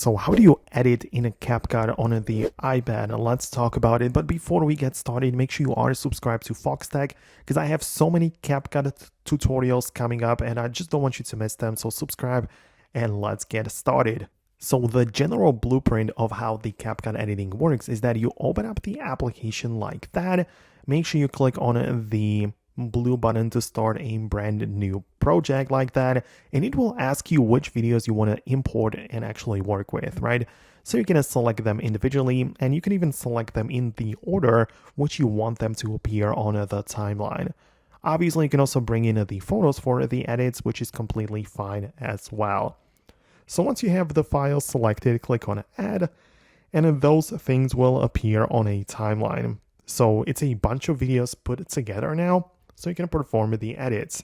So how do you edit in a Capcut on the iPad? Let's talk about it. But before we get started, make sure you are subscribed to Foxtecc because I have so many Capcut tutorials coming up and I just don't want you to miss them. So subscribe and let's get started. So the general blueprint of how the Capcut editing works is that you open up the application like that. Make sure you click on the blue button to start a brand new project like that, and it will ask you which videos you want to import and actually work with, right? So you can select them individually, and you can even select them in the order which you want them to appear on the timeline. Obviously, you can also bring in the photos for the edits, which is completely fine as well. So once you have the file selected, click on Add, and those things will appear on a timeline. So it's a bunch of videos put together now, so you can perform the edits.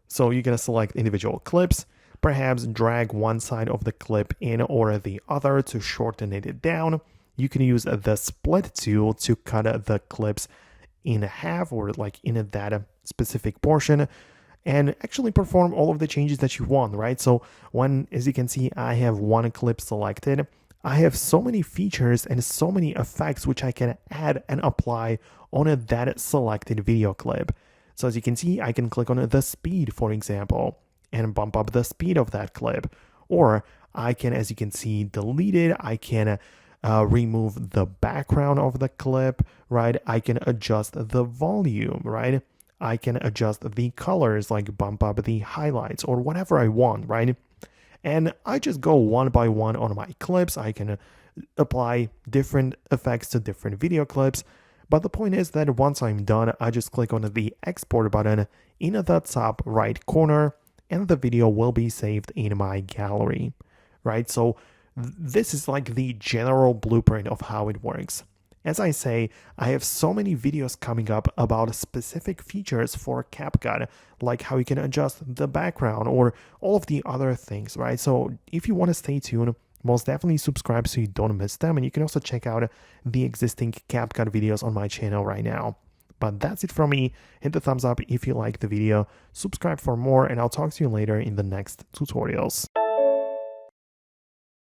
So you're going to select individual clips, perhaps drag one side of the clip in or the other to shorten it down. You can use the split tool to cut the clips in half or like in that specific portion and actually perform all of the changes that you want, right? So as you can see, I have one clip selected. I have so many features and so many effects which I can add and apply on that selected video clip. So as you can see, I can click on the speed, for example, and bump up the speed of that clip. Or I can, as you can see, delete it. I can remove the background of the clip, right? I can adjust the volume, right? I can adjust the colors, like bump up the highlights or whatever I want, right? And I just go one by one on my clips. I can apply different effects to different video clips. But the point is that once I'm done, I just click on the export button in the top right corner and the video will be saved in my gallery, right? So this is like the general blueprint of how it works. As I say, I have so many videos coming up about specific features for Capcut, like how you can adjust the background or all of the other things, right? So if you want to stay tuned, most definitely subscribe so you don't miss them. And you can also check out the existing Capcut videos on my channel right now. But that's it from me. Hit the thumbs up if you liked the video, subscribe for more, and I'll talk to you later in the next tutorials.